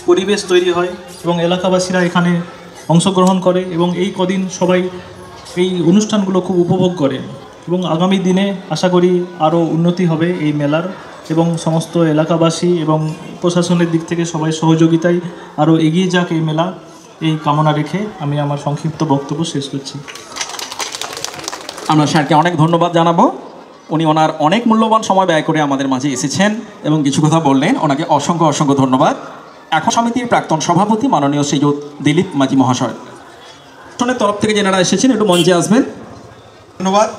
পরিবেশ তৈরি হয় এবং এলাকাবাসীরা এখানে অংশগ্রহণ করে এবং এই কদিন সবাই এই অনুষ্ঠানগুলো খুব উপভোগ করে এবং আগামী দিনে আশা করি আরও উন্নতি হবে এই মেলার এবং সমস্ত এলাকাবাসী এবং প্রশাসনের দিক থেকে সবাই সহযোগিতায় আরও এগিয়ে যাক এই মেলা, এই কামনা রেখে আমি আমার সংক্ষিপ্ত বক্তব্য শেষ করছি। আমরা স্যারকে অনেক ধন্যবাদ জানাবো। উনি ওনার অনেক মূল্যবান সময় ব্যয় করে আমাদের মাঝে এসেছেন এবং কিছু কথা বললেন। ওনাকে অসংখ্য অসংখ্য ধন্যবাদ। এখন সমিতির প্রাক্তন সভাপতি মাননীয় শ্রীযুত দিলীপ মাঝি মহাশয় তরফ থেকে যেনারা এসেছেন একটু মঞ্চে আসবেন। ধন্যবাদ।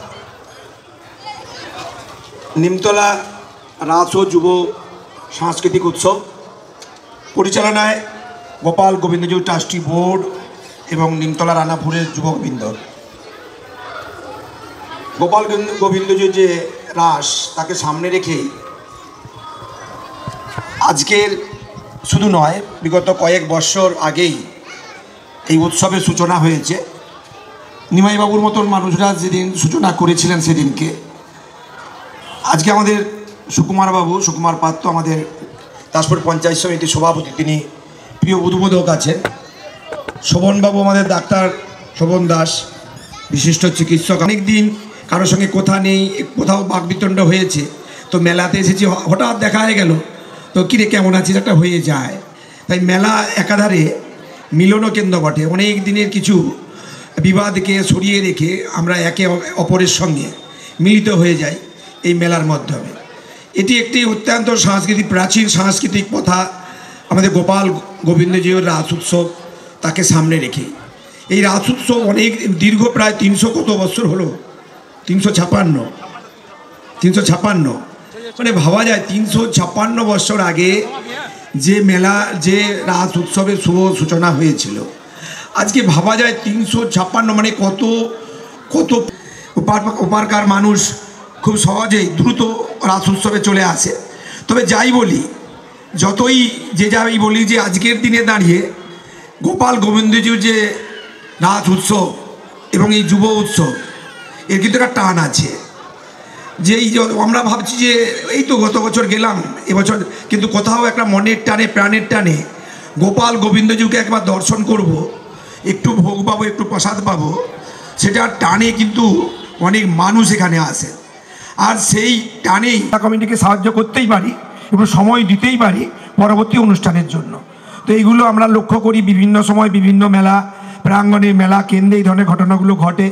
নিমতলা রাস ও যুব সাংস্কৃতিক উৎসব পরিচালনায় গোপাল গোবিন্দজু ট্রাস্টি বোর্ড এবং নিমতলা রানাপুরের যুবকবৃন্দ। গোপাল গোবিন্দজু যে রাস তাকে সামনে রেখেই আজকের শুধু নয়, বিগত কয়েক বৎসর আগেই এই উৎসবের সূচনা হয়েছে। নিমাইবাবুর মতন মানুষরা যেদিন সূচনা করেছিলেন সেদিনকে আজকে আমাদের সুকুমার পাত্র আমাদের দাসপুর পঞ্চায়েত সমিতির সভাপতি, তিনি প্রিয় উদ্বোধক আছেন। শোভনবাবু আমাদের ডাক্তার শোভন দাস বিশিষ্ট চিকিৎসক। অনেক দিন কারোর সঙ্গে কথা নেই, কোথাও বাকবিতণ্ড হয়েছে, তো মেলাতে এসেছি, হঠাৎ দেখা হয়ে গেল, তো কিরে কেমন আছিস একটা হয়ে যায়। তাই মেলা একাধারে মিলনও কেন্দ্র বটে। অনেক দিনের কিছু বিবাদকে সরিয়ে রেখে আমরা একে অপরের সঙ্গে মিলিত হয়ে যাই এই মেলার মাধ্যমে। এটি একটি অত্যন্ত সাংস্কৃতিক প্রাচীন সাংস্কৃতিক প্রথা আমাদের গোপাল গোবিন্দজির রাস উৎসব তাকে সামনে রেখে। এই রাস উৎসব অনেক দীর্ঘ, প্রায় 300 কত বছর হলো, 356 মানে ভাবা যায় 356 বছর আগে যে মেলা, যে রাস উৎসবের শুভ সূচনা হয়েছিল, আজকে ভাবা যায় 356 মানে কত কত উপারকার মানুষ খুব সহজেই দ্রুত রাস উৎসবে চলে আসে। তবে যাই বলি, যতই যাই বলি যে আজকের দিনে দাঁড়িয়ে গোপাল গোবিন্দজির যে রাস উৎসব এবং এই যুব উৎসব এর কিন্তু একটা টান আছে। যে এই আমরা ভাবছি যে এই তো গত বছর গেলাম, এবছর কিন্তু কোথাও একটা মনের টানে প্রাণের টানে গোপাল গোবিন্দজিকে একবার দর্শন করব, একটু ভোগ পাবো, একটু প্রসাদ পাবো, সেটা টানে কিন্তু অনেক মানুষ এখানে আসে। আর সেই টানেই কমিটিকে সাহায্য করতেই পারি, একটু সময় দিতেই পারি পরবর্তী অনুষ্ঠানের জন্য। তো এইগুলো আমরা লক্ষ্য করি বিভিন্ন সময় বিভিন্ন মেলা প্রাঙ্গণে, মেলা কেন্দ্রে এই ধরনের ঘটনাগুলো ঘটে।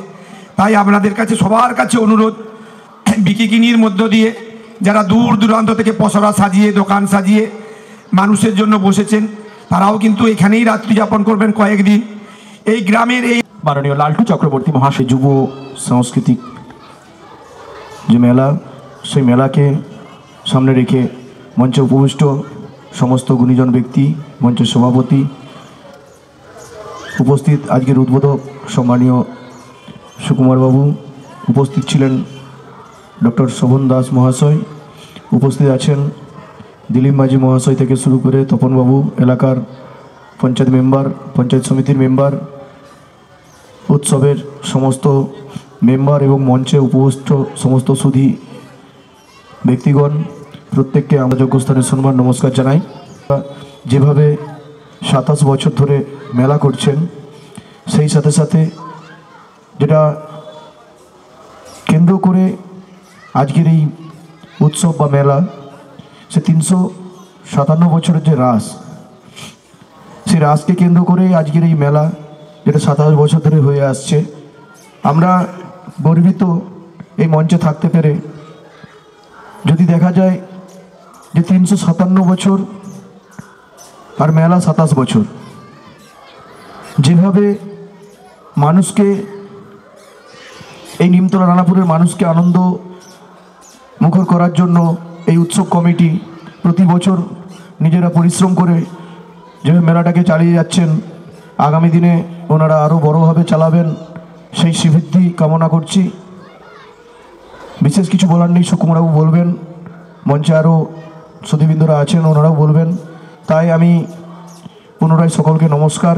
তাই আপনাদের কাছে সবার কাছে অনুরোধ, বিকিকিনির মধ্য দিয়ে যারা দূর দূরান্ত থেকে পসরা সাজিয়ে দোকান সাজিয়ে মানুষের জন্য বসেছেন, তারাও কিন্তু এখানেই রাত্রি যাপন করবেন কয়েকদিন। এই গ্রামের এই মাননীয় লালটু চক্রবর্তী মহাশয় যুব সাংস্কৃতিক যে মেলা, সেই মেলাকে সামনে রেখে মঞ্চে উপবিষ্ট সমস্ত গুণীজন ব্যক্তি, মঞ্চের সভাপতি, উপস্থিত আজকের উদ্বোধক সম্মানীয় সুকুমারবাবু, উপস্থিত ছিলেন ডক্টর শোভন দাস মহাশয়, উপস্থিত আছেন দিলীপ মাঝি মহাশয় থেকে শুরু করে তপনবাবু, এলাকার পঞ্চায়েত মেম্বার, পঞ্চায়েত সমিতির মেম্বার, উৎসবের সমস্ত মেম্বার এবং মঞ্চে উপস্থিত সমস্ত সুধী ব্যক্তিগণ, প্রত্যেককে আমরা যোগ্যস্থানের সম্মান নমস্কার জানাই। যেভাবে 27 বছর ধরে মেলা করছেন, সেই সাথে সাথে যেটা কেন্দ্র করে আজকের এই উৎসব বা মেলা, সে 357 বছরের যে রাস, সেই রাসকে কেন্দ্র করে আজকের এই মেলা, যেটা 27 বছর ধরে হয়ে আসছে। আমরা গর্বিত এই মঞ্চে থাকতে পেরে। যদি দেখা যায় যে 357 বছর আর মেলা 27 বছর, যেভাবে মানুষকে, এই নিমতলা রানাপুরের মানুষকে আনন্দ মুখর করার জন্য এই উৎসব কমিটি প্রতি বছর নিজেরা পরিশ্রম করে যেভাবে মেলাটাকে চালিয়ে যাচ্ছেন, আগামী দিনে ওনারা আরও বড়োভাবে চালাবেন, সেই শ্রীবৃদ্ধি কামনা করছি। বিশেষ কিছু বলার নেই, সুকুমারবাবু বলবেন, মঞ্চে আরও সুধীবৃন্দরা আছেন, ওনারাও বলবেন। তাই আমি পুনরায় সকলকে নমস্কার।